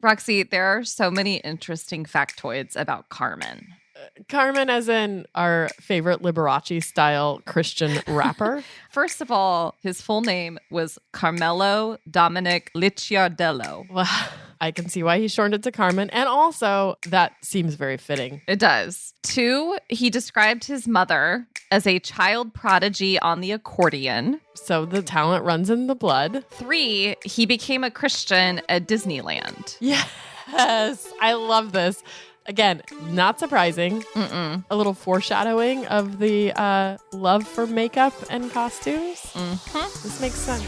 Roxy, there are so many interesting factoids about Carmen. Carmen as in our favorite Liberace-style Christian rapper? First of all, his full name was Carmelo Dominic Licciardello. Well, I can see why he shortened it to Carmen. And also, that seems very fitting. It does. 2, he described his mother as a child prodigy on the accordion. So the talent runs in the blood. 3, he became a Christian at Disneyland. Yes, I love this. Again, not surprising. Mm-mm. A little foreshadowing of the love for makeup and costumes. Mm-hmm. This makes sense.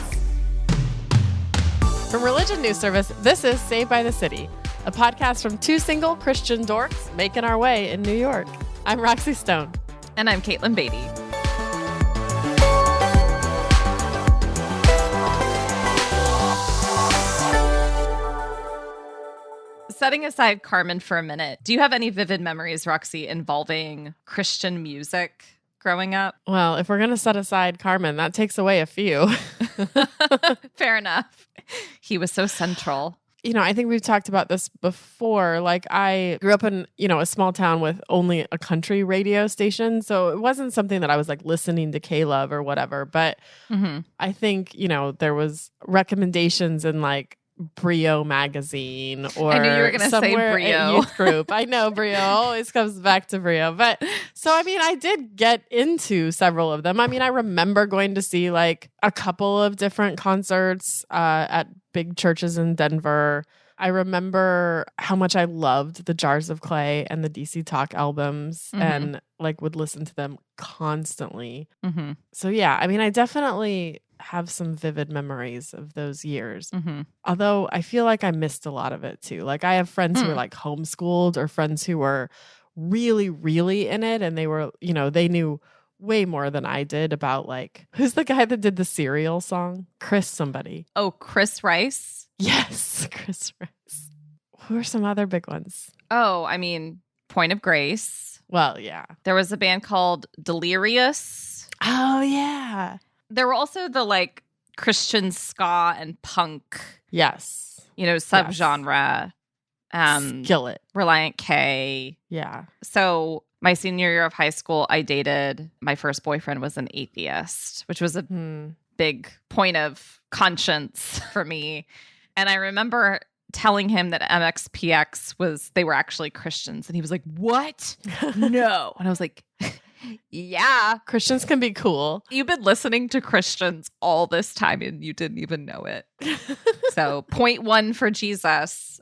From Religion News Service, this is Saved by the City, a podcast from 2 single Christian dorks making our way in New York. I'm Roxy Stone. And I'm Katelyn Beatty. Setting aside Carmen for a minute, do you have any vivid memories, Roxy, involving Christian music growing up? Well, if we're going to set aside Carmen, that takes away a few. Fair enough. He was so central. You know, I think we've talked about this before. Like, I grew up in, a small town with only a country radio station. So it wasn't something that I was like listening to K-Love or whatever. But I think, there was recommendations in like Brio magazine or I knew you were going to say Brio. Youth group. I know Brio always comes back to Brio. But so, I did get into several of them. I remember going to see like a couple of different concerts at big churches in Denver. I remember how much I loved the Jars of Clay and the DC Talk albums and like would listen to them constantly. So yeah, I definitely have some vivid memories of those years. Although I feel like I missed a lot of it too. Like I have friends who were like homeschooled or friends who were really, really in it. And they were, they knew way more than I did about like, who's the guy that did the Cereal song? Chris somebody. Oh, Chris Rice? Yes, Chris Rice. Who are some other big ones? Oh, Point of Grace. Well, yeah. There was a band called Delirious. Oh, yeah. There were also the like Christian ska and punk. Yes. Subgenre. Skillet. Reliant K. Yeah. So my senior year of high school, I dated, my first boyfriend was an atheist, which was a big point of conscience for me. And I remember telling him that MXPX they were actually Christians. And he was like, what? No. And I was like, yeah. Christians can be cool. You've been listening to Christians all this time and you didn't even know it. So 0.1 for Jesus.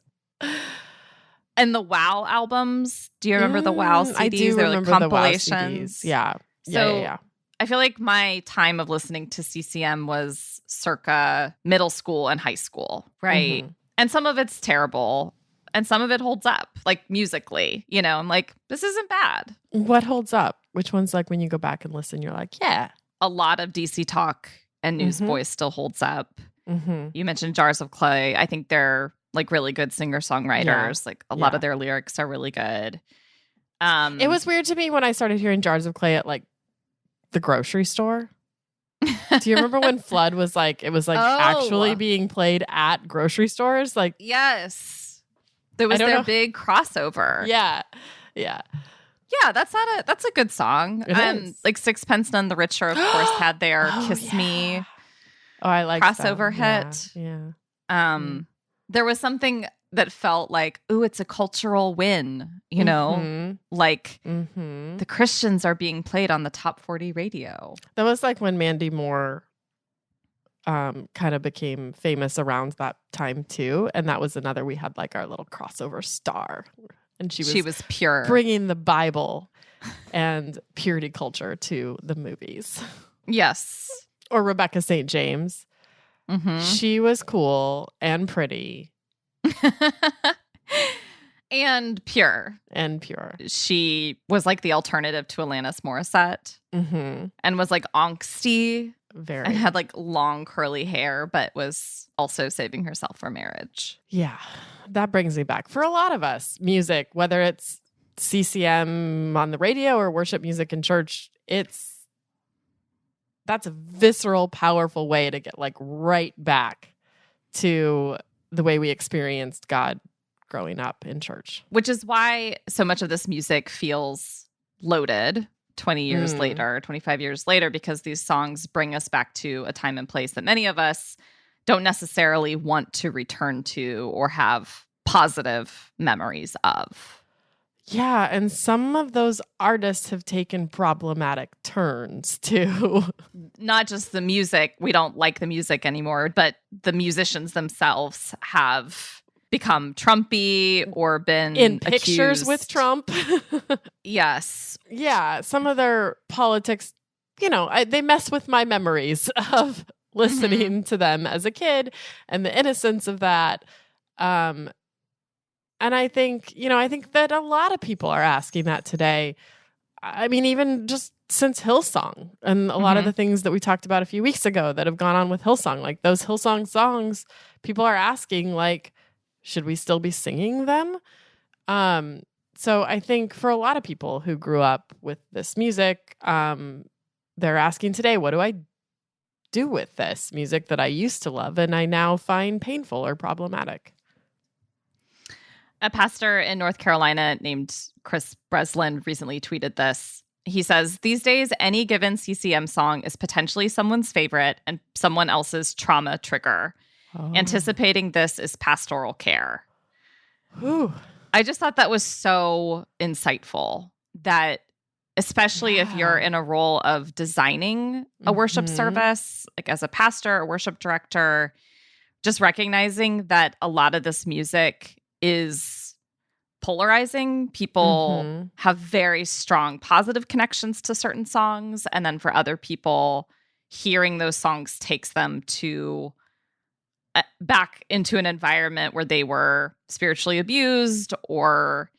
And the WoW albums. Do you remember the WoW CDs? I do They're remember like the WoW compilations. CDs. Yeah. So yeah. I feel like my time of listening to CCM was circa middle school and high school, right? And some of it's terrible and some of it holds up, like musically, I'm like, this isn't bad. What holds up? Which one's like when you go back and listen, you're like, yeah. A lot of DC Talk and Newsboys still holds up. You mentioned Jars of Clay. I think they're like really good singer-songwriters. Yeah. Like a lot of their lyrics are really good. It was weird to me when I started hearing Jars of Clay at like the grocery store. Do you remember when Flood was like, it was like actually being played at grocery stores? Like, yes. There was their big crossover. Yeah. Yeah. Yeah, that's a good song. Like Sixpence None the Richer, of course, had their Kiss Me I like crossover hit. Yeah. There was something that felt like, ooh, it's a cultural win, like the Christians are being played on the top 40 radio. That was like when Mandy Moore kind of became famous around that time too. And that was another, we had like our little crossover star. And she was pure, bringing the Bible and purity culture to the movies. Yes. Or Rebecca St. James. She was cool and pretty. And pure. She was like the alternative to Alanis Morissette. And was like angsty. Very. And had like long curly hair, but was also saving herself for marriage. Yeah. That brings me back. For a lot of us, music, whether it's CCM on the radio or worship music in church, that's a visceral, powerful way to get like right back to the way we experienced God growing up in church. Which is why so much of this music feels loaded 20 years later, 25 years later, because these songs bring us back to a time and place that many of us don't necessarily want to return to or have positive memories of. Yeah, and some of those artists have taken problematic turns too. Not just the music, we don't like the music anymore, but the musicians themselves have become Trumpy or been in pictures accused. with Trump. Yes. Yeah, some of their politics, they mess with my memories of listening to them as a kid and the innocence of that. And I think that a lot of people are asking that today. I mean, even just since Hillsong and a lot of the things that we talked about a few weeks ago that have gone on with Hillsong, like those Hillsong songs, people are asking, like, should we still be singing them? So I think for a lot of people who grew up with this music, they're asking today, what do I do with this music that I used to love and I now find painful or problematic? A pastor in North Carolina named Chris Breslin recently tweeted this. He says, these days, any given CCM song is potentially someone's favorite and someone else's trauma trigger. Anticipating this is pastoral care. Whew. I just thought that was so insightful, that especially if you're in a role of designing a worship service, like as a pastor or worship director, just recognizing that a lot of this music is polarizing. People have very strong positive connections to certain songs. And then for other people, hearing those songs takes them to back into an environment where they were spiritually abused or,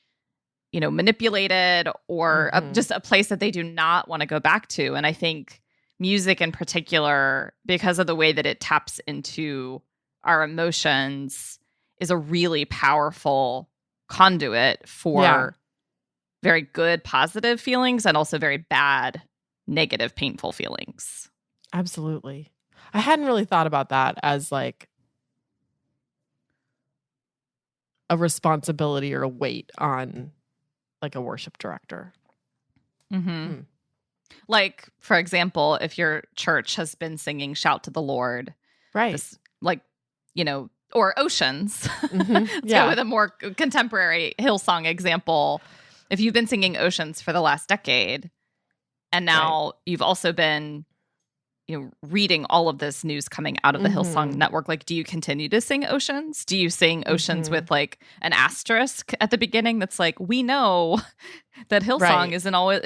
manipulated or just a place that they do not want to go back to. And I think music in particular, because of the way that it taps into our emotions, is a really powerful conduit for very good, positive feelings and also very bad, negative, painful feelings. Absolutely. I hadn't really thought about that as like a responsibility or a weight on like a worship director. Like, for example, if your church has been singing Shout to the Lord, right? This, or Oceans. Let's go with a more contemporary Hillsong example. If you've been singing Oceans for the last decade, and now you've also been, reading all of this news coming out of the Hillsong network, like, do you continue to sing Oceans? Do you sing Oceans with like an asterisk at the beginning that's like, we know that Hillsong isn't always,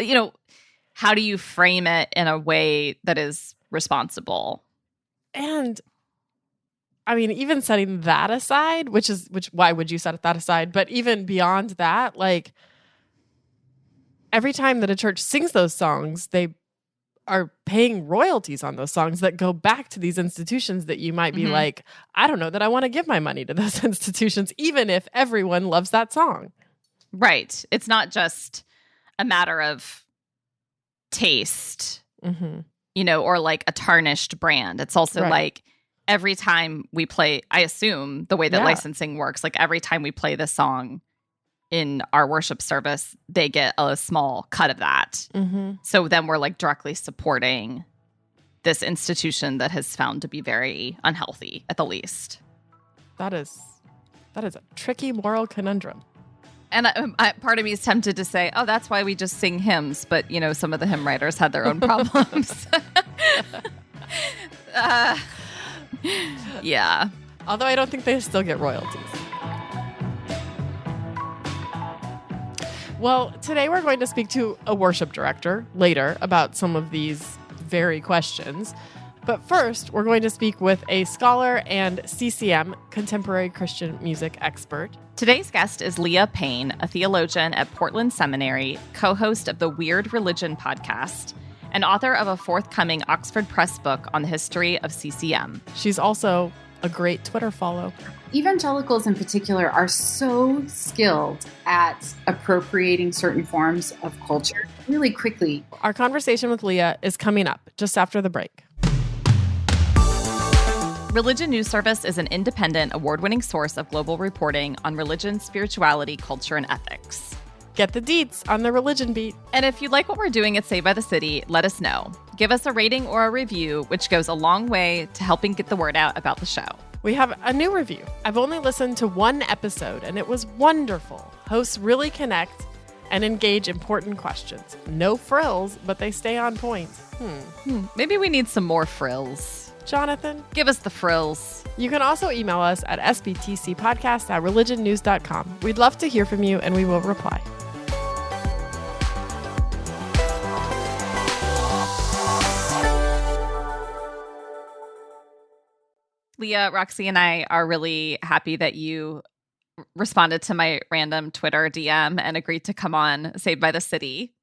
how do you frame it in a way that is responsible? And I mean, even setting that aside, why would you set that aside? But even beyond that, like every time that a church sings those songs, they are paying royalties on those songs that go back to these institutions that you might be like, I don't know that I want to give my money to those institutions, even if everyone loves that song. Right. It's not just a matter of taste, or like a tarnished brand. It's also like every time we play, I assume the way that licensing works, like every time we play this song in our worship service, they get a small cut of that. So then we're like directly supporting this institution that has found to be very unhealthy, at the least. That is a tricky moral conundrum. And part of me is tempted to say, oh, that's why we just sing hymns. But, some of the hymn writers had their own problems. Yeah. Although I don't think they still get royalties. Well, today we're going to speak to a worship director later about some of these very questions. But first, we're going to speak with a scholar and CCM, contemporary Christian music expert. Today's guest is Leah Payne, a theologian at Portland Seminary, co-host of the Weird Religion podcast, and author of a forthcoming Oxford Press book on the history of CCM. She's also a great Twitter follow. Evangelicals in particular are so skilled at appropriating certain forms of culture really quickly. Our conversation with Leah is coming up just after the break. Religion News Service is an independent, award-winning source of global reporting on religion, spirituality, culture, and ethics. Get the deets on the religion beat. And if you like what we're doing at Saved by the City, let us know. Give us a rating or a review, which goes a long way to helping get the word out about the show. We have a new review. I've only listened to one episode, and it was wonderful. Hosts really connect and engage important questions. No frills, but they stay on point. Maybe we need some more frills. Jonathan? Give us the frills. You can also email us at sbtcpodcast@religionnews.com. We'd love to hear from you, and we will reply. Leah, Roxy, and I are really happy that you responded to my random Twitter DM and agreed to come on Saved by the City.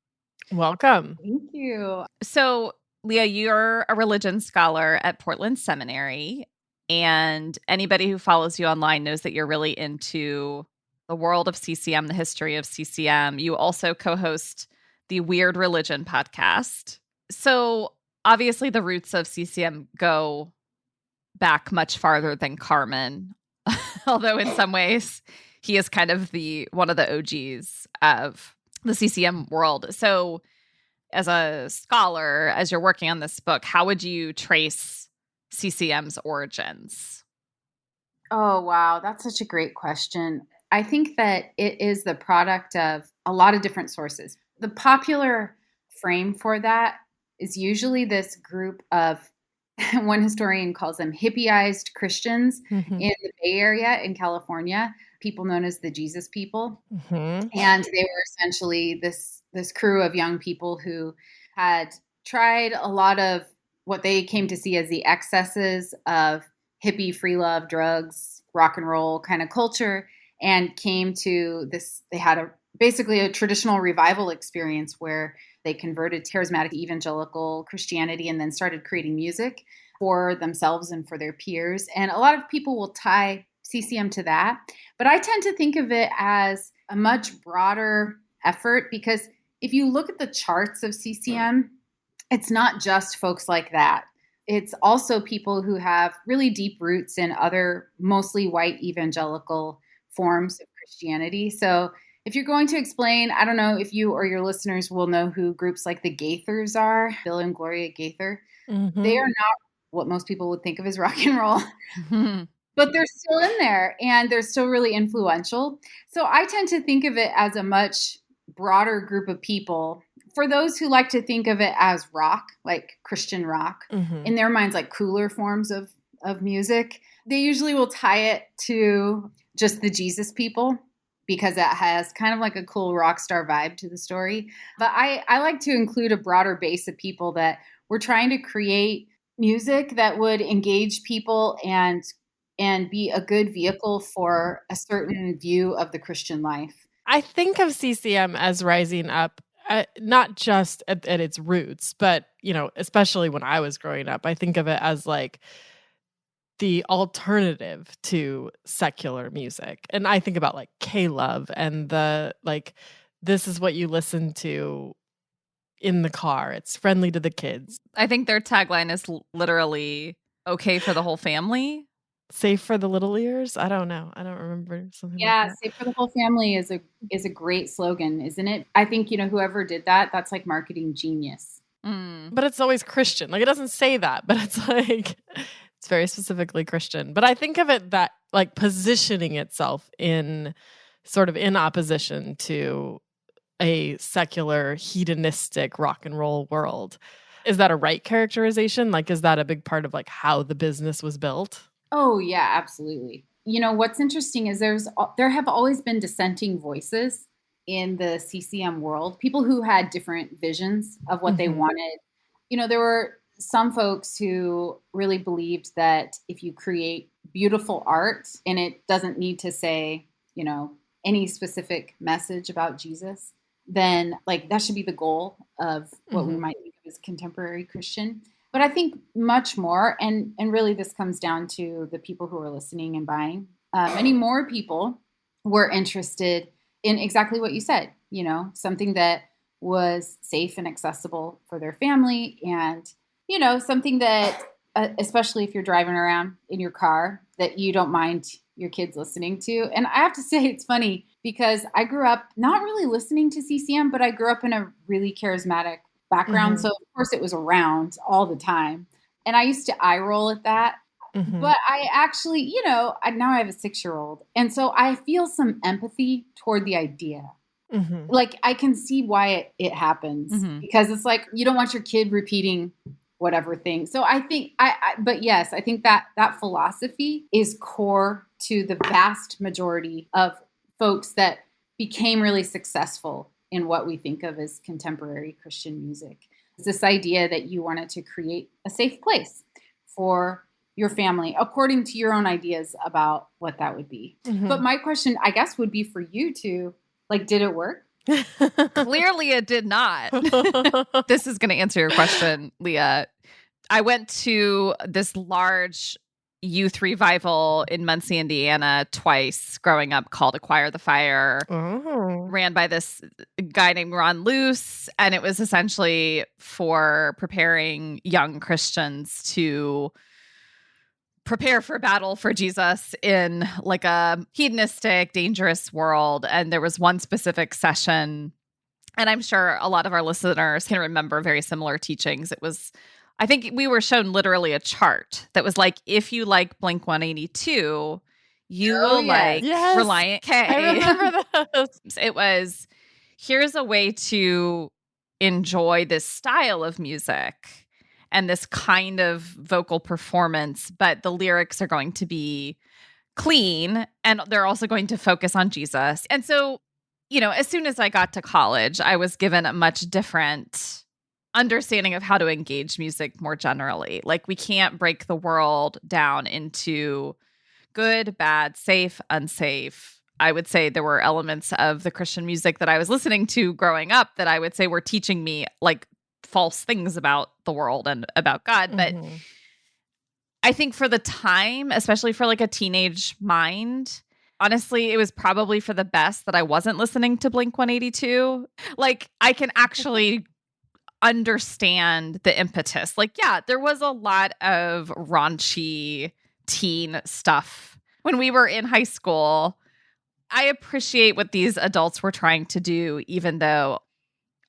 Welcome. Thank you. So, Leah, you're a religion scholar at Portland Seminary, and anybody who follows you online knows that you're really into the world of CCM, the history of CCM. You also co-host the Weird Religion podcast. So, obviously, the roots of CCM go back much farther than Carmen, although in some ways he is kind of one of the OGs of the CCM world. So as a scholar, as you're working on this book, how would you trace CCM's origins? Oh, wow. That's such a great question. I think that it is the product of a lot of different sources. The popular frame for that is usually this group of, one historian calls them hippieized Christians in the Bay Area in California, people known as the Jesus people. And they were essentially this crew of young people who had tried a lot of what they came to see as the excesses of hippie, free love, drugs, rock and roll kind of culture, and came to this. They had basically a traditional revival experience where they converted charismatic evangelical Christianity and then started creating music for themselves and for their peers. And a lot of people will tie CCM to that. But I tend to think of it as a much broader effort, because if you look at the charts of CCM, it's not just folks like that. It's also people who have really deep roots in other mostly white evangelical forms of Christianity. So if you're going to explain, I don't know if you or your listeners will know who groups like the Gaithers are, Bill and Gloria Gaither. They are not what most people would think of as rock and roll, but they're still in there and they're still really influential. So I tend to think of it as a much broader group of people. For those who like to think of it as rock, like Christian rock, in their minds, like cooler forms of music, they usually will tie it to just the Jesus people, because that has kind of like a cool rock star vibe to the story. But I like to include a broader base of people that were trying to create music that would engage people and be a good vehicle for a certain view of the Christian life. I think of CCM as rising up, not just at its roots, but, especially when I was growing up, I think of it as like the alternative to secular music. And I think about like K-Love and this is what you listen to in the car. It's friendly to the kids. I think their tagline is literally okay for the whole family. Safe for the little ears? I don't know. I don't remember something like that. Safe for the whole family is a great slogan, isn't it? I think, whoever did that's like marketing genius. But it's always Christian. Like, it doesn't say that, but it's like, it's very specifically Christian. But I think of it that like positioning itself in opposition to a secular, hedonistic rock and roll world. Is that a right characterization? Like, is that a big part of like how the business was built? Oh, yeah, absolutely. What's interesting is there have always been dissenting voices in the CCM world, people who had different visions of what they wanted. There were some folks who really believed that if you create beautiful art and it doesn't need to say, any specific message about Jesus, then like that should be the goal of what we might think of as contemporary Christian. But I think much more, and really this comes down to the people who are listening and buying. Many more people were interested in exactly what you said, something that was safe and accessible for their family, and, something that especially if you're driving around in your car, that you don't mind your kids listening to. And I have to say, it's funny because I grew up not really listening to CCM, but I grew up in a really charismatic background. So of course it was around all the time. And I used to eye roll at that. But I actually, now I have a 6-year-old. And so I feel some empathy toward the idea. Like I can see why it happens because it's like, you don't want your kid repeating whatever thing. So I think but yes, I think that philosophy is core to the vast majority of folks that became really successful in what we think of as contemporary Christian music. It's this idea that you wanted to create a safe place for your family, according to your own ideas about what that would be. But my question, I guess, would be for you two, like, did it work? Clearly it did not. This is going to answer your question, Leah. I went to this large youth revival in Muncie, Indiana twice growing up called Acquire the Fire, ran by this guy named Ron Luce. And it was essentially for preparing young Christians to prepare for battle for Jesus in like a hedonistic, dangerous world. And there was one specific session, and I'm sure a lot of our listeners can remember very similar teachings. It was, I think we were shown literally a chart that was like, if you like Blink 182, you will like Reliant K. I remember those. It was, here's a way to enjoy this style of music and this kind of vocal performance, but the lyrics are going to be clean and they're also going to focus on Jesus. And so, as soon as I got to college, I was given a much different understanding of how to engage music more generally. Like, we can't break the world down into good, bad, safe, unsafe. I would say there were elements of the Christian music that I was listening to growing up that I would say were teaching me like false things about the world and about God. But I think for the time, especially for like a teenage mind, honestly, it was probably for the best that I wasn't listening to Blink 182. Like, I can actually understand the impetus. Like, yeah, there was a lot of raunchy teen stuff when we were in high school. I appreciate what these adults were trying to do, even though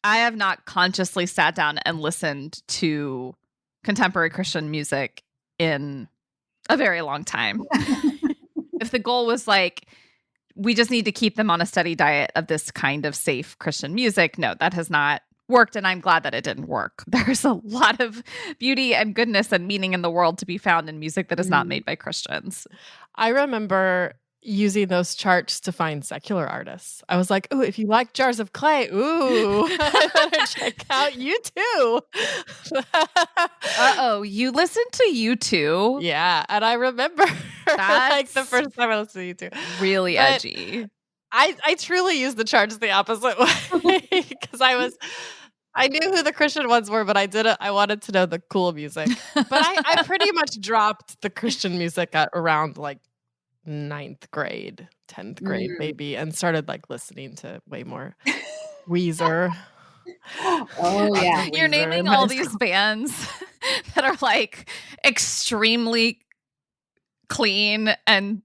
I have not consciously sat down and listened to contemporary Christian music in a very long time. If the goal was like, we just need to keep them on a steady diet of this kind of safe Christian music, no, that has not worked. And I'm glad that it didn't work. There's a lot of beauty and goodness and meaning in the world to be found in music that is not made by Christians. I remember using those charts to find secular artists. I was like, ooh, if you like Jars of Clay, ooh, I better check out U2. You listened to U2? Yeah. And I remember like the first time I listened to U2. Really edgy. I truly used the charts the opposite way because I knew who the Christian ones were, but I wanted to know the cool music. But I pretty much dropped the Christian music at around like 9th grade, 10th grade maybe, and started like listening to way more Weezer. Oh yeah. You're naming all these bands that are like extremely clean and,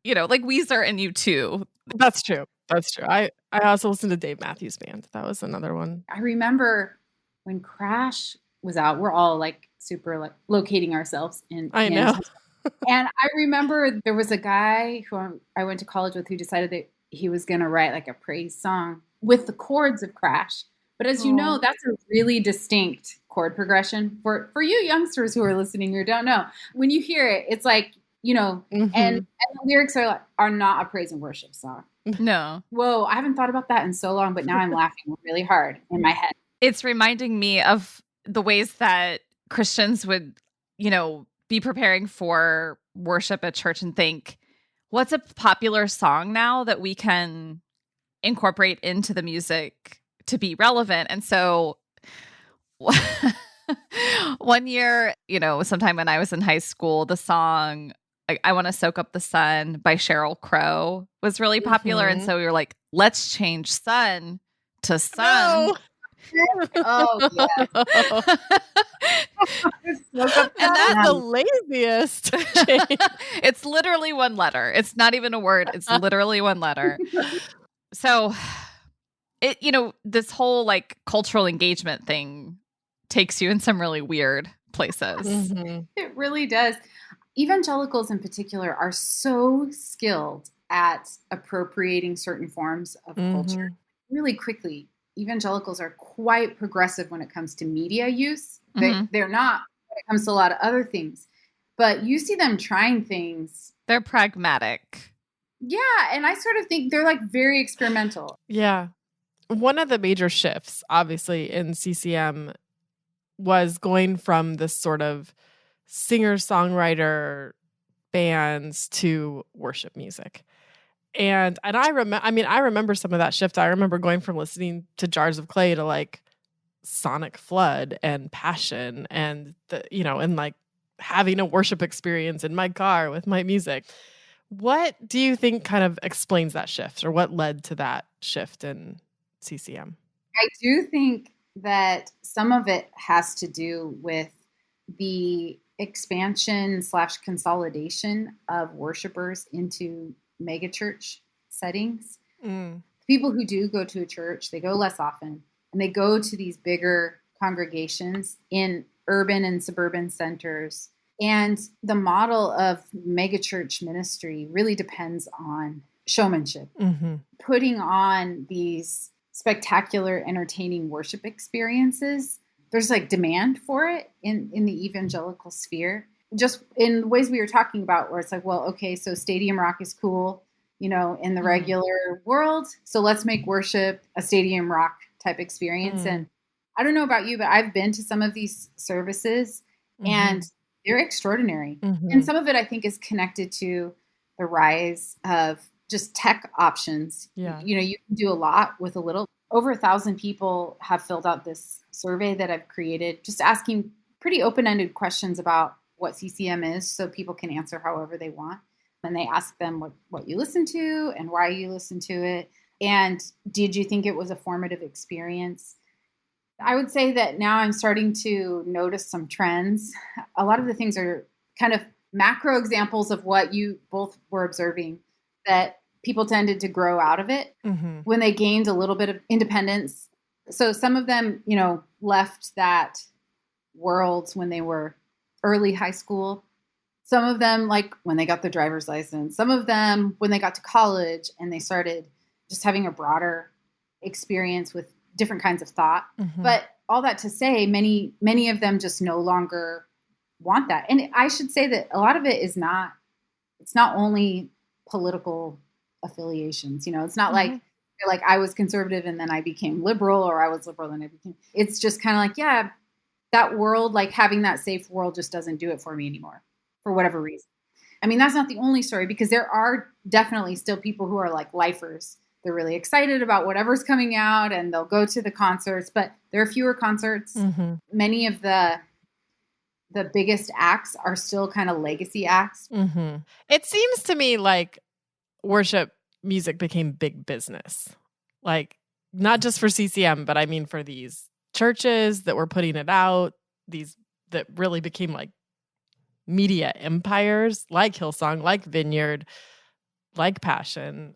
like Weezer and U2. That's true. I also listened to Dave Matthews Band. That was another one. I remember when Crash was out, we're all like super like locating ourselves in. I know. And I remember there was a guy who I went to college with who decided that he was going to write like a praise song with the chords of Crash. But as you know, that's a really distinct chord progression for you youngsters who are listening or don't know. When you hear it, it's like, and the lyrics are not a praise and worship song. No. Whoa, I haven't thought about that in so long, but now I'm laughing really hard in my head. It's reminding me of the ways that Christians would, be preparing for worship at church and think, what's a popular song now that we can incorporate into the music to be relevant? And so one year, sometime when I was in high school, the song I Want to Soak Up the Sun by Sheryl Crow was really popular. And so we were like, let's change sun to sun. Oh, yeah. And That's the laziest change. It's literally one letter. It's not even a word. It's literally one letter. So this whole like cultural engagement thing takes you in some really weird places. Mm-hmm. It really does. Evangelicals in particular are so skilled at appropriating certain forms of culture really quickly. Evangelicals are quite progressive when it comes to media use. They're not when it comes to a lot of other things. But you see them trying things. They're pragmatic. Yeah, and I sort of think they're like very experimental. Yeah. One of the major shifts, obviously, in CCM was going from this sort of singer-songwriter bands to worship music. And I remember some of that shift. I remember going from listening to Jars of Clay to like Sonic Flood and Passion and and like having a worship experience in my car with my music. What do you think kind of explains that shift, or what led to that shift in CCM? I do think that some of it has to do with the expansion / consolidation of worshipers into megachurch settings. People who do go to a church, they go less often, and they go to these bigger congregations in urban and suburban centers. And the model of megachurch ministry really depends on showmanship, putting on these spectacular, entertaining worship experiences. There's like demand for it in the evangelical sphere, just in ways we were talking about, where it's like, well, okay, so stadium rock is cool, in the regular world. So let's make worship a stadium rock type experience. And I don't know about you, but I've been to some of these services and they're extraordinary. And some of it, I think, is connected to the rise of just tech options. Yeah. You can do a lot with a little. Over 1,000 people have filled out this survey that I've created, just asking pretty open-ended questions about what CCM is, so people can answer however they want. And they ask them what you listen to and why you listen to it. And did you think it was a formative experience? I would say that now I'm starting to notice some trends. A lot of the things are kind of macro examples of what you both were observing, that people tended to grow out of it when they gained a little bit of independence. So some of them, left that world when they were early high school. Some of them, like when they got their driver's license. Some of them when they got to college and they started just having a broader experience with different kinds of thought. But all that to say, many of them just no longer want that. And I should say that a lot of it is not only political affiliations. It's not like you're like, I was conservative and then I became liberal, or I was liberal and I became. It's just kind of like, yeah, that world, like having that safe world just doesn't do it for me anymore, for whatever reason. I mean, that's not the only story, because there are definitely still people who are like lifers. They're really excited about whatever's coming out and they'll go to the concerts, but there are fewer concerts. Many of the biggest acts are still kind of legacy acts. It seems to me like worship music became big business, like not just for CCM, but I mean for these churches that were putting it out, these that really became like media empires, like Hillsong, like Vineyard, like Passion.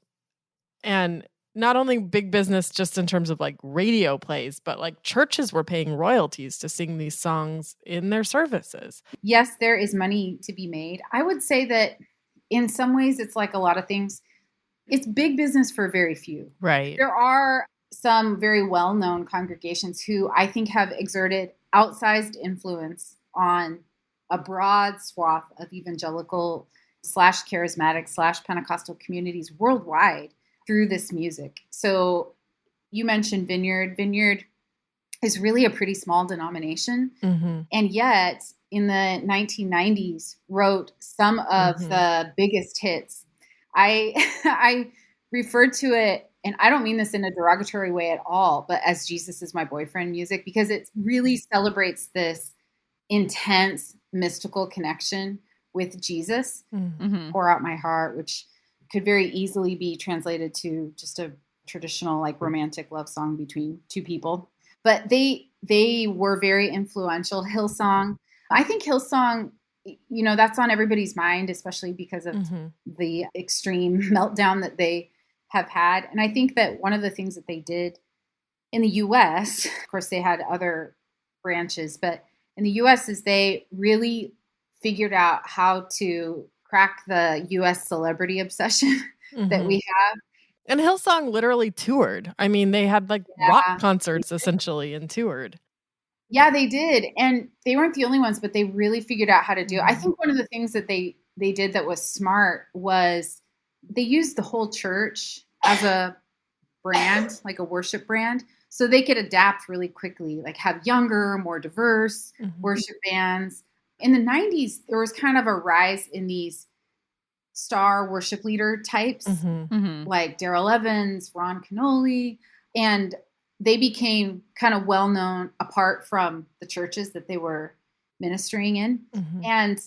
And not only big business just in terms of like radio plays, but like churches were paying royalties to sing these songs in their services. Yes, there is money to be made. I would say that in some ways it's like a lot of things. It's big business for very few. Right. There are some very well-known congregations who I think have exerted outsized influence on a broad swath of evangelical / charismatic / Pentecostal communities worldwide through this music. So you mentioned Vineyard. Vineyard is really a pretty small denomination. And yet in the 1990s wrote some of the biggest hits. I referred to it, and I don't mean this in a derogatory way at all, but as Jesus Is My Boyfriend music, because it really celebrates this intense mystical connection with Jesus. Pour Out My Heart, which could very easily be translated to just a traditional like romantic love song between two people. But they were very influential. Hillsong, I think Hillsong, that's on everybody's mind, especially because of the extreme meltdown that they have had. And I think that one of the things that they did in the US, of course, they had other branches, but in the US is they really figured out how to crack the US celebrity obsession that we have. And Hillsong literally toured. I mean, they had like rock concerts essentially and toured. Yeah, they did. And they weren't the only ones, but they really figured out how to do it. I think one of the things that they did that was smart was they used the whole church as a brand, like a worship brand, so they could adapt really quickly, like have younger, more diverse worship bands. In the 90s, there was kind of a rise in these star worship leader types, like Daryl Evans, Ron Canoli, and they became kind of well-known apart from the churches that they were ministering in. And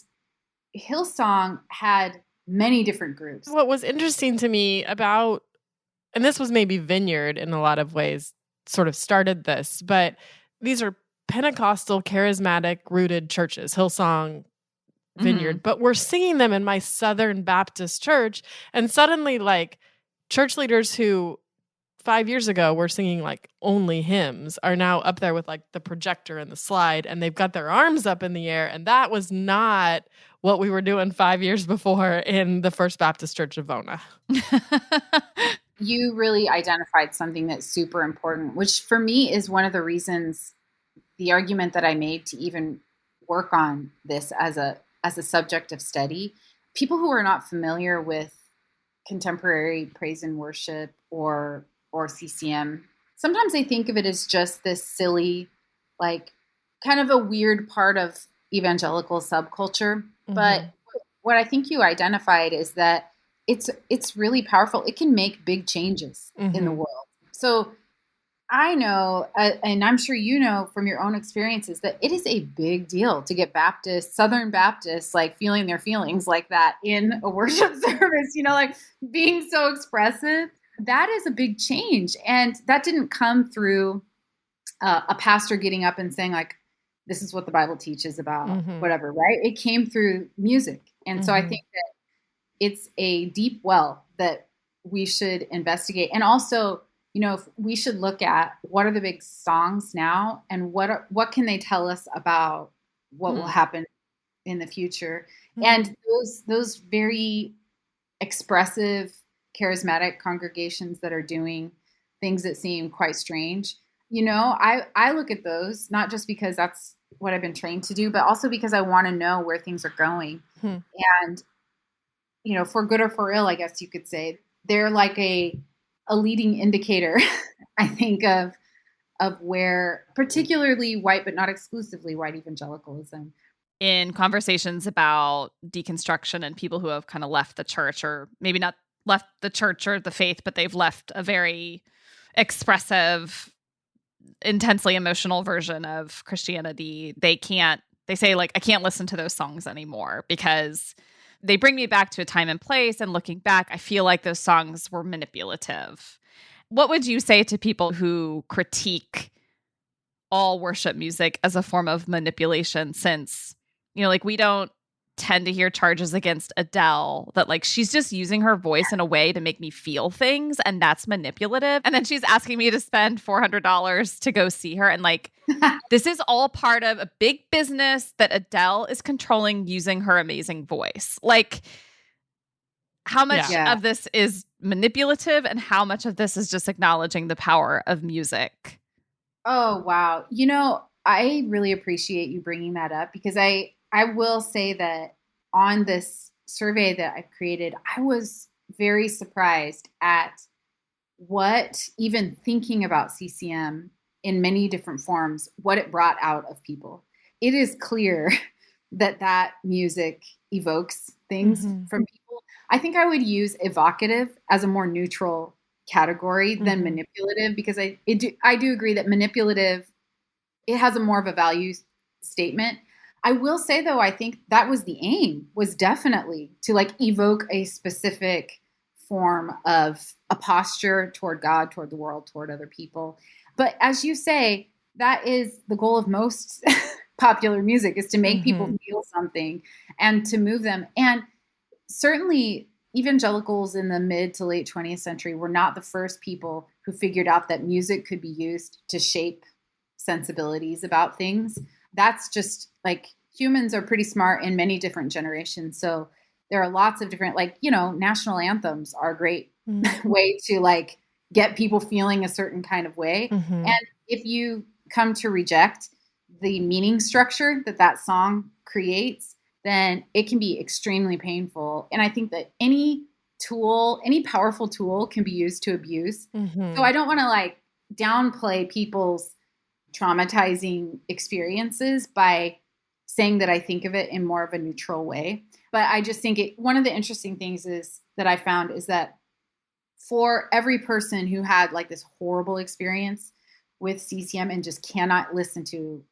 Hillsong had many different groups. What was interesting to me about, and this was maybe Vineyard in a lot of ways, sort of started this, but these are Pentecostal, charismatic rooted churches, Hillsong, Vineyard, but we're singing them in my Southern Baptist church. And suddenly, like, church leaders who 5 years ago were singing like only hymns are now up there with like the projector and the slide, and they've got their arms up in the air. And that was not what we were doing 5 years before in the First Baptist Church of Vona. You really identified something that's super important, which for me is one of the reasons, the argument that I made to even work on this as a subject of study. People who are not familiar with contemporary praise and worship or CCM, sometimes they think of it as just this silly, like kind of a weird part of evangelical subculture. But what I think you identified is that it's really powerful. It can make big changes in the world. So I know, and I'm sure you know from your own experiences, that it is a big deal to get Southern Baptists, like feeling their feelings like that in a worship service, like being so expressive. That is a big change. And that didn't come through a pastor getting up and saying like, this is what the Bible teaches about whatever, right? It came through music. And so I think that it's a deep well that we should investigate. And also, we should look at what are the big songs now and what can they tell us about what will happen in the future. And those very expressive, charismatic congregations that are doing things that seem quite strange, I look at those not just because that's what I've been trained to do, but also because I want to know where things are going. And, for good or for ill, I guess you could say, they're like a leading indicator, I think, of where particularly white, but not exclusively white evangelicalism. In conversations about deconstruction and people who have kind of left the church, or maybe not left the church or the faith, but they've left a very expressive, intensely emotional version of Christianity, they say like, I can't listen to those songs anymore because they bring me back to a time and place. And looking back, I feel like those songs were manipulative. What would you say to people who critique all worship music as a form of manipulation, since, like, we don't tend to hear charges against Adele that like she's just using her voice in a way to make me feel things, and that's manipulative. And then she's asking me to spend $400 to go see her, and like this is all part of a big business that Adele is controlling using her amazing voice. Like, how much of this is manipulative and how much of this is just acknowledging the power of music? Oh, wow. I really appreciate you bringing that up, because I will say that on this survey that I created, I was very surprised at what even thinking about CCM in many different forms, what it brought out of people. It is clear that music evokes things from people. I think I would use evocative as a more neutral category than manipulative, because I do agree that manipulative, it has a more of a value statement. I will say, though, I think that was the aim, was definitely to like evoke a specific form of a posture toward God, toward the world, toward other people. But as you say, that is the goal of most popular music, is to make people feel something and to move them. And certainly evangelicals in the mid to late 20th century were not the first people who figured out that music could be used to shape sensibilities about things. That's just like, humans are pretty smart in many different generations. So there are lots of different, like, national anthems are a great way to like get people feeling a certain kind of way. And if you come to reject the meaning structure that song creates, then it can be extremely painful. And I think that any powerful tool can be used to abuse. So I don't want to like downplay people's traumatizing experiences by saying that I think of it in more of a neutral way. But I just think one of the interesting things that I found is that for every person who had like this horrible experience with CCM and just cannot listen to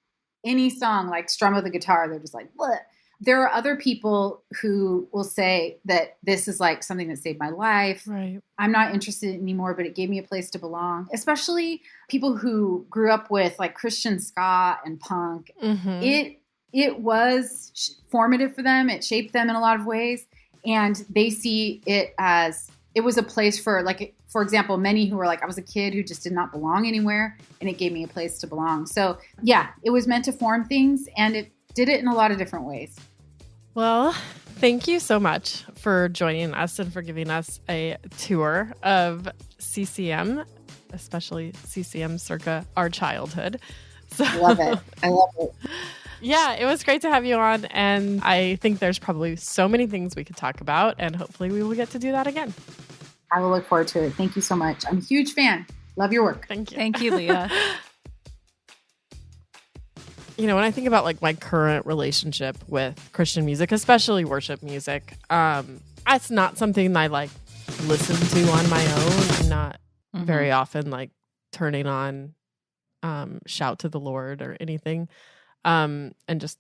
any song, like strum of the guitar, they're just like, what? There are other people who will say that this is like something that saved my life. Right. I'm not interested anymore, but it gave me a place to belong. Especially people who grew up with like Christian ska and punk. It was formative for them. It shaped them in a lot of ways. And they see it as, it was a place for, like, for example, many who were like, I was a kid who just did not belong anywhere, and it gave me a place to belong. So yeah, it was meant to form things, and it did it in a lot of different ways. Well, thank you so much for joining us and for giving us a tour of CCM, especially CCM circa our childhood. So, I love it. Yeah, it was great to have you on, and I think there's probably so many things we could talk about, and hopefully we will get to do that again. I will look forward to it. Thank you so much. I'm a huge fan. Love your work. Thank you. Thank you, Leah. When I think about like my current relationship with Christian music, especially worship music, it's not something I like listen to on my own. I'm not very often like turning on Shout to the Lord or anything. And just,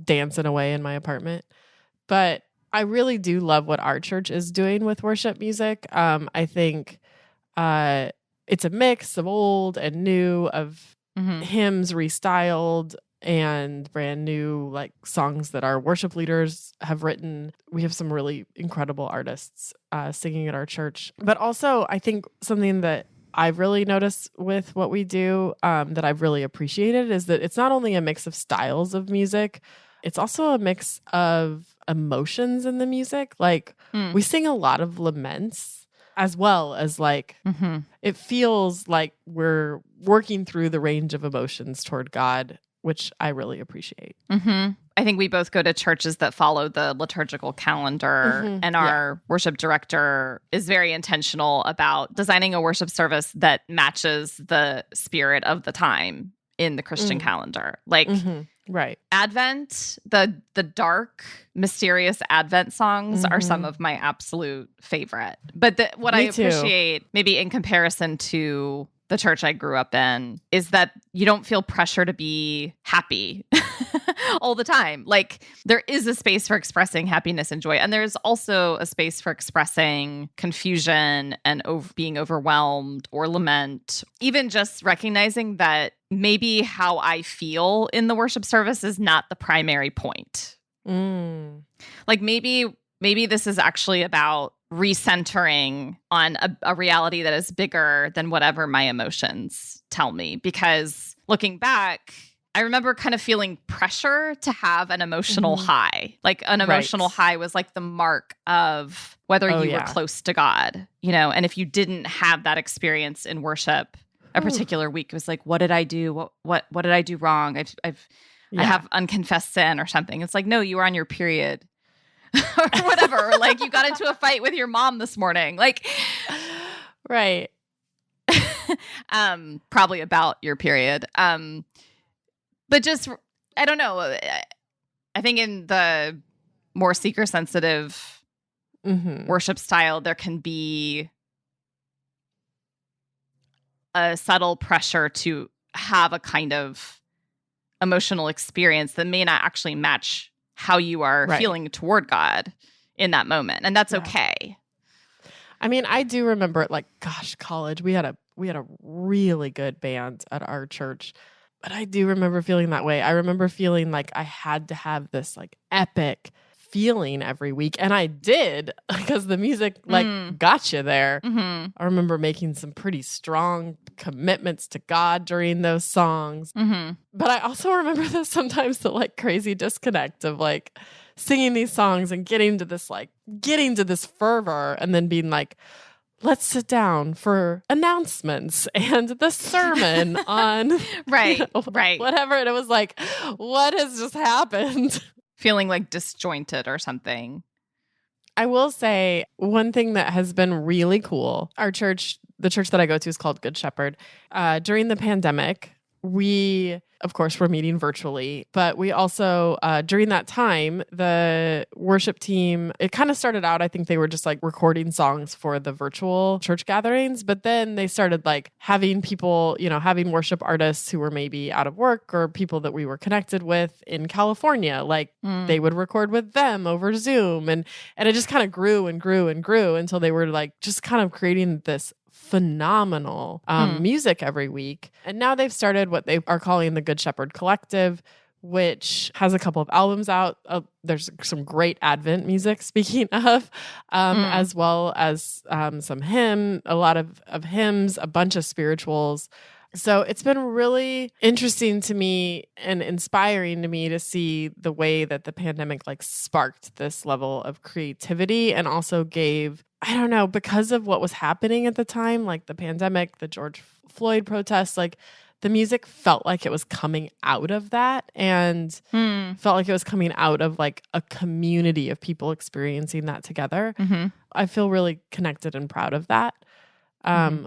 dancing away in my apartment. But I really do love what our church is doing with worship music. I think it's a mix of old and new, of hymns restyled and brand new, like songs that our worship leaders have written. We have some really incredible artists singing at our church. But also, I think something that I've really noticed with what we do that I've really appreciated is that it's not only a mix of styles of music, it's also a mix of emotions in the music. Like we sing a lot of laments, as well as like it feels like we're working through the range of emotions toward God, which I really appreciate. I think we both go to churches that follow the liturgical calendar, and our worship director is very intentional about designing a worship service that matches the spirit of the time in the Christian calendar. Like right. Advent, the dark, mysterious Advent songs are some of my absolute favorite. But what I appreciate, maybe in comparison to the church I grew up in, is that you don't feel pressure to be happy all the time. Like there is a space for expressing happiness and joy. And there's also a space for expressing confusion and being overwhelmed or lament. Even just recognizing that maybe how I feel in the worship service is not the primary point. Like maybe this is actually about recentering on a reality that is bigger than whatever my emotions tell me. Because looking back, I remember kind of feeling pressure to have an emotional high. Like an emotional high was like the mark of whether you were close to God, and if you didn't have that experience in worship a particular week, it was like, what did I do? What did I do wrong? I have unconfessed sin or something. It's like, no, you were on your period. Or whatever, or like you got into a fight with your mom this morning, like right. Probably about your period, but just I don't know, I think in the more seeker sensitive worship style there can be a subtle pressure to have a kind of emotional experience that may not actually match how you are feeling toward God in that moment. And that's okay. I mean, I do remember college. We had a really good band at our church. But I do remember feeling that way. I remember feeling like I had to have this like epic feeling every week. And I did, because the music got you there. Mm-hmm. I remember making some pretty strong commitments to God during those songs. Mm-hmm. But I also remember sometimes the like crazy disconnect of like singing these songs and getting to this fervor and then being like, let's sit down for announcements and the sermon on right. whatever. And it was like, what has just happened? Feeling like disjointed or something. I will say one thing that has been really cool. Our church, the church that I go to, is called Good Shepherd. During the pandemic, we, of course, were meeting virtually, but we also, during that time, the worship team, it kind of started out, I think they were just like recording songs for the virtual church gatherings, but then they started like having people, having worship artists who were maybe out of work or people that we were connected with in California, like they would record with them over Zoom. And it just kind of grew and grew and grew until they were like just kind of creating this phenomenal music every week. And now they've started what they are calling the Good Shepherd Collective, which has a couple of albums out. There's some great Advent music, speaking of, as well as a lot of hymns, a bunch of spirituals. So it's been really interesting to me and inspiring to me to see the way that the pandemic like sparked this level of creativity and also gave, I don't know, because of what was happening at the time, like the pandemic, the George Floyd protests, like the music felt like it was coming out of that and felt like it was coming out of like a community of people experiencing that together. Mm-hmm. I feel really connected and proud of that.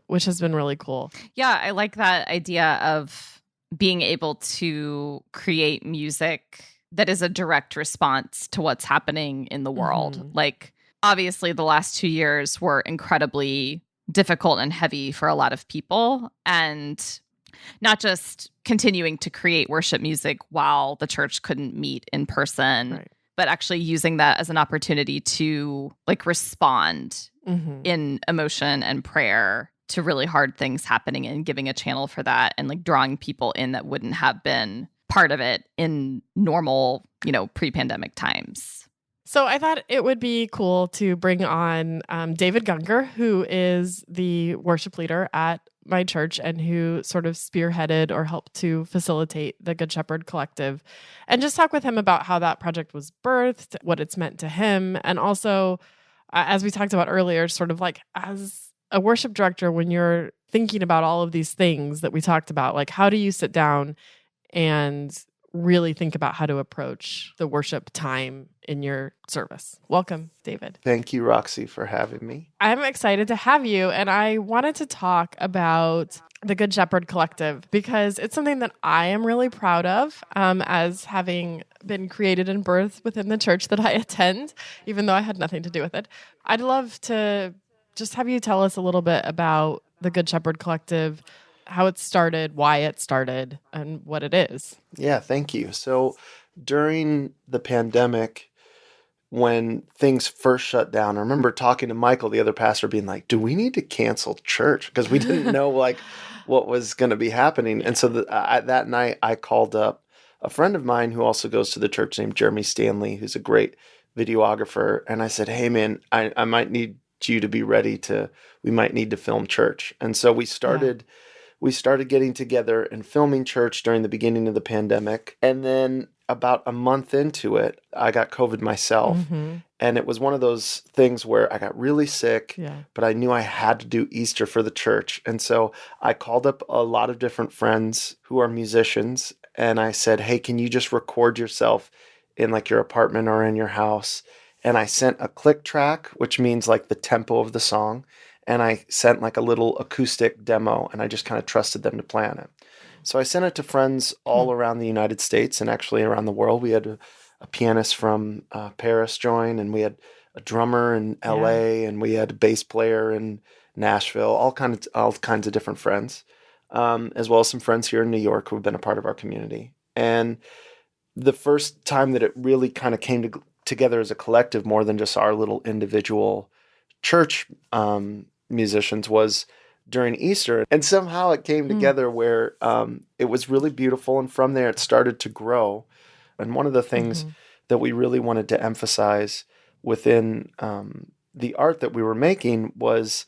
Which has been really cool. Yeah, I like that idea of being able to create music that is a direct response to what's happening in the world. Mm-hmm. Like, obviously, the last 2 years were incredibly difficult and heavy for a lot of people. And not just continuing to create worship music while the church couldn't meet in person, Right. but actually using that as an opportunity to like respond in emotion and prayer to really hard things happening and giving a channel for that and like drawing people in that wouldn't have been part of it in normal, pre-pandemic times. So I thought it would be cool to bring on David Gungor, who is the worship leader at my church and who sort of spearheaded or helped to facilitate the Good Shepherd Collective, and just talk with him about how that project was birthed, what it's meant to him, and also, as we talked about earlier, sort of like as a worship director, when you're thinking about all of these things that we talked about, like how do you sit down and really think about how to approach the worship time in your service. Welcome, David. Thank you, Roxy, for having me. I'm excited to have you, and I wanted to talk about the Good Shepherd Collective because it's something that I am really proud of, as having been created and birthed within the church that I attend, even though I had nothing to do with it. I'd love to just have you tell us a little bit about the Good Shepherd Collective, how it started, why it started, and what it is. Yeah, thank you. So during the pandemic, when things first shut down, I remember talking to Michael, the other pastor, being like, do we need to cancel church? Because we didn't know what was going to be happening. And so that night I called up a friend of mine who also goes to the church named Jeremy Stanley, who's a great videographer. And I said, hey man, I might need you to be ready we might need to film church. And so we started getting together and filming church during the beginning of the pandemic. And then about a month into it, I got COVID myself. Mm-hmm. And it was one of those things where I got really sick, but I knew I had to do Easter for the church. And so I called up a lot of different friends who are musicians. And I said, hey, can you just record yourself in like your apartment or in your house? And I sent a click track, which means like the tempo of the song. And I sent like a little acoustic demo, and I just kind of trusted them to play on it. So I sent it to friends all around the United States and actually around the world. We had a pianist from Paris join, and we had a drummer in LA, and we had a bass player in Nashville, all kinds of different friends, as well as some friends here in New York who have been a part of our community. And the first time that it really kind of came together as a collective, more than just our little individual church musicians was during Easter. And somehow it came together where it was really beautiful. And from there, it started to grow. And one of the things that we really wanted to emphasize within the art that we were making was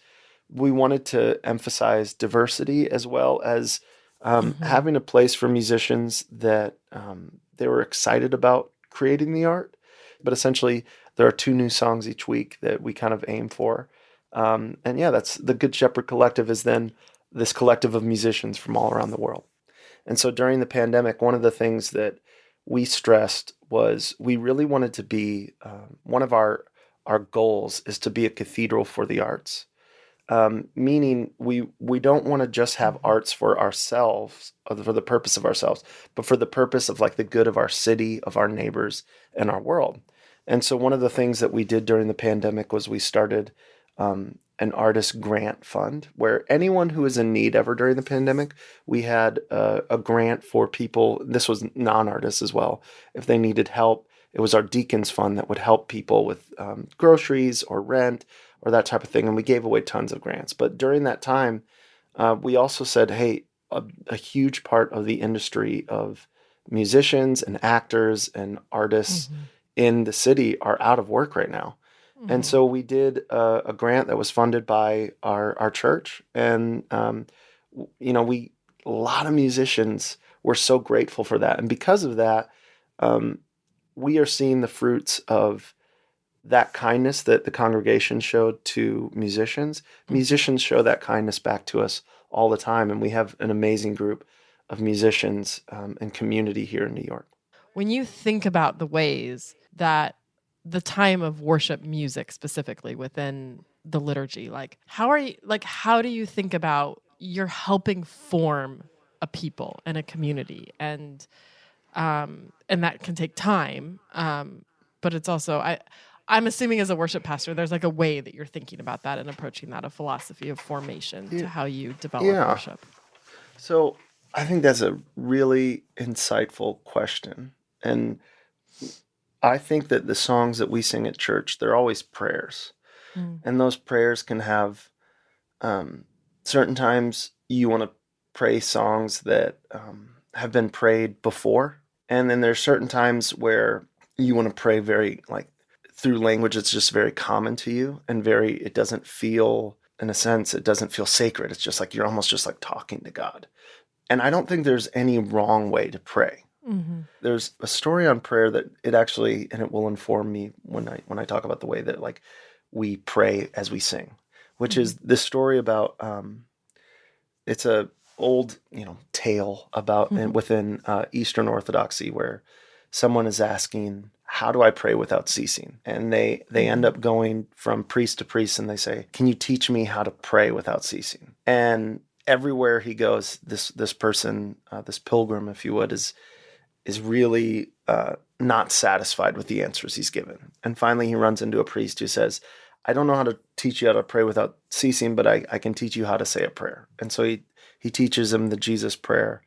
we wanted to emphasize diversity as well as having a place for musicians that they were excited about creating the art. But essentially, there are 2 new songs each week that we kind of aim for. And yeah, that's the Good Shepherd Collective is then this collective of musicians from all around the world. And so during the pandemic, one of the things that we stressed was we really wanted to be, one of our goals is to be a cathedral for the arts. Meaning we don't want to just have arts for ourselves, or for the purpose of ourselves, but for the purpose of like the good of our city, of our neighbors, and our world. And so one of the things that we did during the pandemic was we started an artist grant fund where anyone who was in need ever during the pandemic, we had a grant for people. This was non-artists as well. If they needed help, it was our deacons fund that would help people with groceries or rent or that type of thing. And we gave away tons of grants. But during that time, we also said, hey, a huge part of the industry of musicians and actors and artists in the city are out of work right now. And so we did a grant that was funded by our church. And, a lot of musicians were so grateful for that. And because of that, we are seeing the fruits of that kindness that the congregation showed to musicians. Musicians show that kindness back to us all the time. And we have an amazing group of musicians and community here in New York. When you think about the ways that the time of worship music specifically within the liturgy, how do you think about you're helping form a people and a community, and that can take time, but it's also I'm assuming as a worship pastor there's like a way that you're thinking about that and approaching that, a philosophy of formation to how you develop worship. So I think that's a really insightful question, and I think that the songs that we sing at church, they're always prayers. And those prayers can have certain times you want to pray songs that have been prayed before. And then there's certain times where you want to pray very through language that's just very common to you and it doesn't feel, in a sense, it doesn't feel sacred. It's just like you're almost just like talking to God. And I don't think there's any wrong way to pray. There's a story on prayer that it will inform me when I talk about the way that we pray as we sing, which is this story about it's a old tale about within Eastern Orthodoxy where someone is asking, how do I pray without ceasing? And they end up going from priest to priest and they say, can you teach me how to pray without ceasing? And everywhere he goes, this person, this pilgrim, if you would, is really not satisfied with the answers he's given. And finally, he runs into a priest who says, I don't know how to teach you how to pray without ceasing, but I can teach you how to say a prayer. And so he teaches him the Jesus prayer,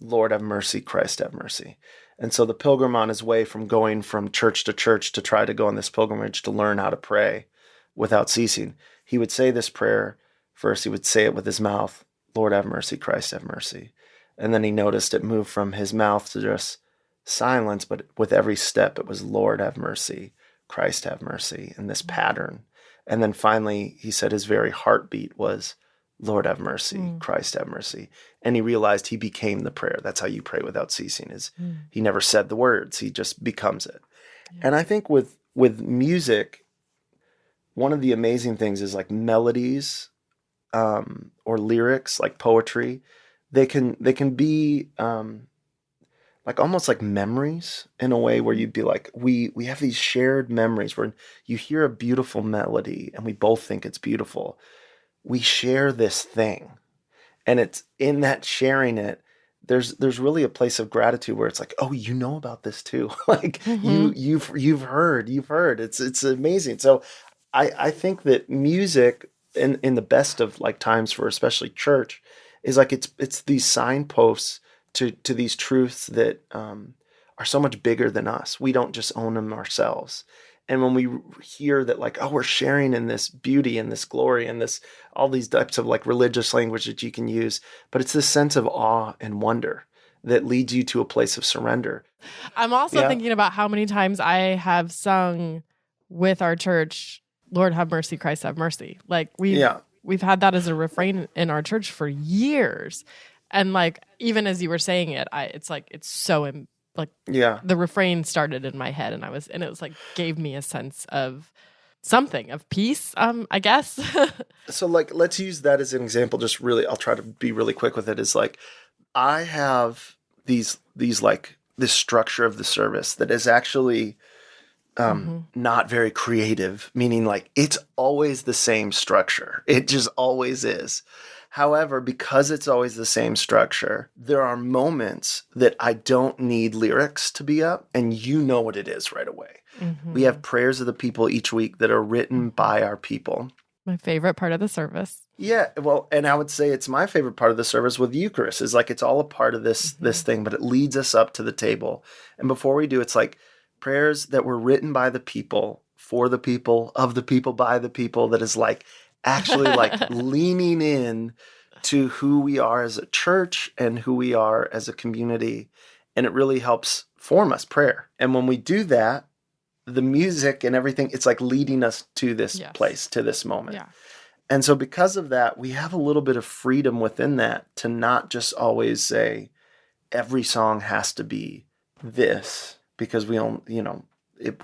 Lord have mercy, Christ have mercy. And so the pilgrim on his way from going from church to church to try to go on this pilgrimage to learn how to pray without ceasing, he would say this prayer first. He would say it with his mouth, Lord have mercy, Christ have mercy. And then he noticed it moved from his mouth to just silence, but with every step it was Lord have mercy, Christ have mercy, in this pattern. And then finally he said his very heartbeat was Lord have mercy, Christ have mercy. And he realized he became the prayer. That's how you pray without ceasing, is he never said the words, he just becomes it. Yeah. And I think with music, one of the amazing things is like melodies or lyrics, like poetry, they can be like almost like memories in a way where you'd be like, we have these shared memories where you hear a beautiful melody and we both think it's beautiful. We share this thing, and it's in that sharing it, there's really a place of gratitude where it's like, oh, you know about this too. Like you've heard. It's amazing. So I think that music in the best of like times for especially church is like it's these signposts to these truths that are so much bigger than us. We don't just own them ourselves. And when we hear that, like, oh, we're sharing in this beauty and this glory and this, all these types of like religious language that you can use, but it's this sense of awe and wonder that leads you to a place of surrender. I'm also thinking about how many times I have sung with our church, Lord have mercy, Christ have mercy. Like we've had that as a refrain in our church for years. And like, even as you were saying it, it's like, it's so the refrain started in my head and it was like, gave me a sense of something, of peace, I guess. So like, let's use that as an example. Just really, I'll try to be really quick with it. Is like, I have these like this structure of the service that is actually not very creative, meaning like it's always the same structure. It just always is. However, because it's always the same structure, there are moments that I don't need lyrics to be up, and you know what it is right away. Mm-hmm. We have prayers of the people each week that are written by our people. My favorite part of the service. Yeah, well, and I would say it's my favorite part of the service with Eucharist, is like it's all a part of this thing, but it leads us up to the table. And before we do, it's like prayers that were written by the people, for the people, of the people, by the people, that is like actually like leaning in to who we are as a church and who we are as a community. And it really helps form us, prayer. And when we do that, the music and everything, it's like leading us to this place, to this moment. Yeah. And so because of that, we have a little bit of freedom within that to not just always say every song has to be this, because we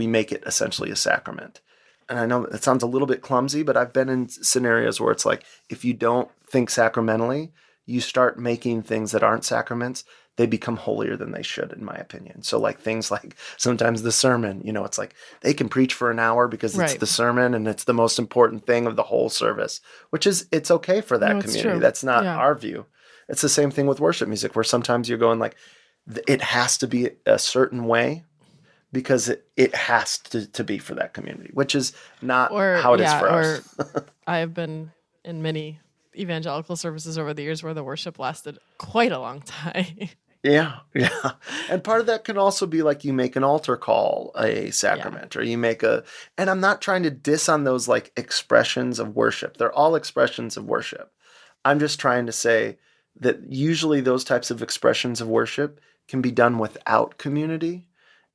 make it essentially a sacrament. And I know it sounds a little bit clumsy, but I've been in scenarios where it's like, if you don't think sacramentally, you start making things that aren't sacraments, they become holier than they should, in my opinion. So like things like sometimes the sermon, it's like they can preach for an hour because it's the sermon and it's the most important thing of the whole service, it's okay for that community. That's not our view. It's the same thing with worship music, where sometimes you're going like, it has to be a certain way, because it has to be for that community, which is not how it is for us. I have been in many evangelical services over the years where the worship lasted quite a long time. Yeah. And part of that can also be like you make an altar call a sacrament, or you make and I'm not trying to diss on those like expressions of worship. They're all expressions of worship. I'm just trying to say that usually those types of expressions of worship can be done without community.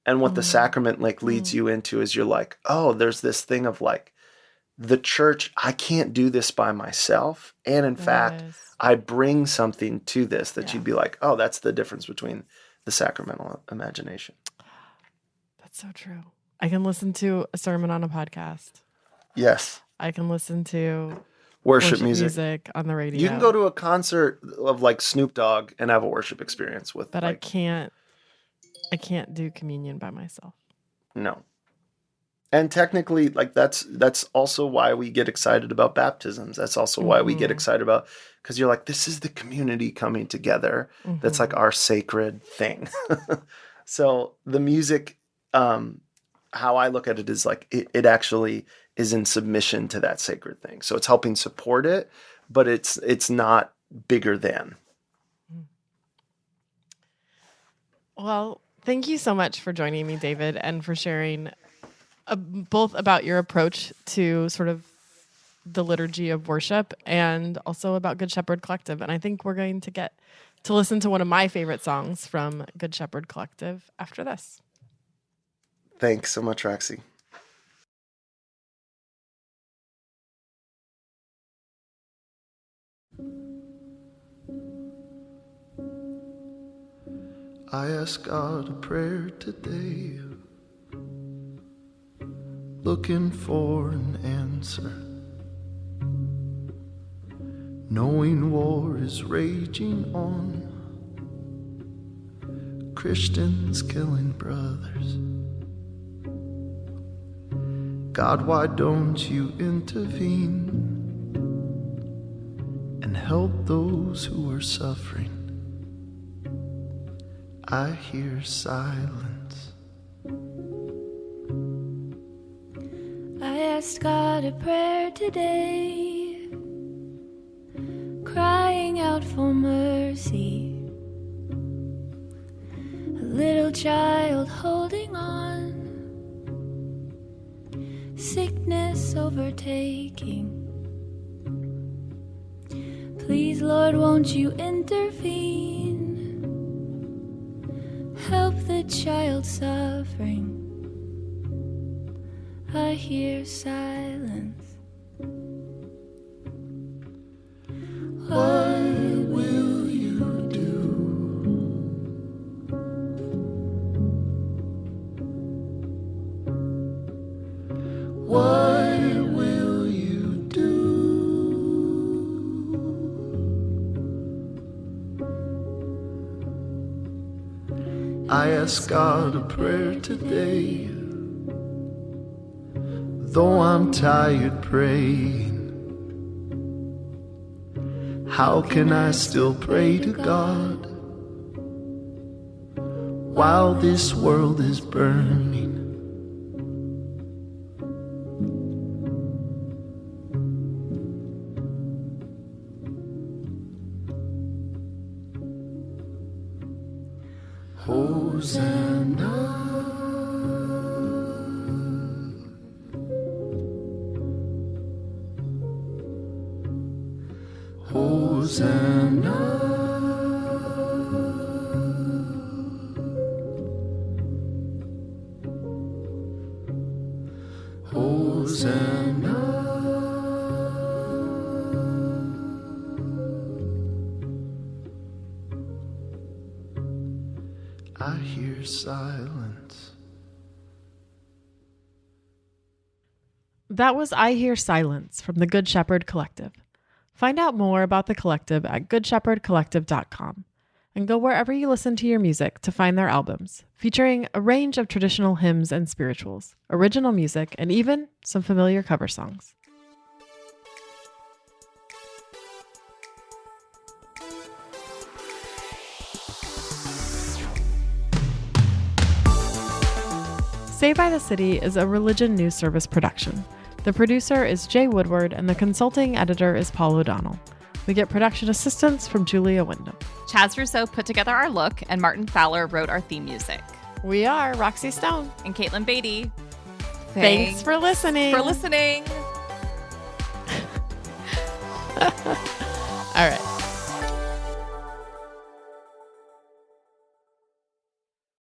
And what the sacrament like leads you into is you're like, oh, there's this thing of like the church, I can't do this by myself. And in fact, I bring something to this that you'd be like, oh, that's the difference between the sacramental imagination. That's so true. I can listen to a sermon on a podcast. Yes. I can listen to worship music on the radio. You can go to a concert of like Snoop Dogg and have a worship experience with. But like, I can't do communion by myself. No. And technically, like that's also why we get excited about baptisms. That's also why we get excited about, because you're like, this is the community coming together. That's like our sacred thing. So the music, how I look at it is like, it actually is in submission to that sacred thing. So it's helping support it, but it's not bigger than. Well, thank you so much for joining me, David, and for sharing both about your approach to sort of the liturgy of worship and also about Good Shepherd Collective. And I think we're going to get to listen to one of my favorite songs from Good Shepherd Collective after this. Thanks so much, Roxy. I ask God a prayer today, looking for an answer, knowing war is raging on, Christians killing brothers. God, why don't you intervene and help those who are suffering? I hear silence. I asked God a prayer today, crying out for mercy. A little child holding on, is overtaking. Please, Lord, won't you intervene? Help the child suffering. I hear silence. What will you do? What will you do? I ask God a prayer today, though I'm tired praying. How can I still pray to God while this world is burning? Hosanna, Hosanna, Hosanna. I hear silence. That was I Hear Silence from the Good Shepherd Collective. Find out more about the collective at goodshepherdcollective.com and go wherever you listen to your music to find their albums, featuring a range of traditional hymns and spirituals, original music, and even some familiar cover songs. Saved by the City is a religion news service production. The producer is Jay Woodward and the consulting editor is Paul O'Donnell. We get production assistance from Julia Wyndham. Chaz Rousseau put together our look and Martin Fowler wrote our theme music. We are Roxy Stone And Caitlin Beatty. Thanks for listening. For listening. All right.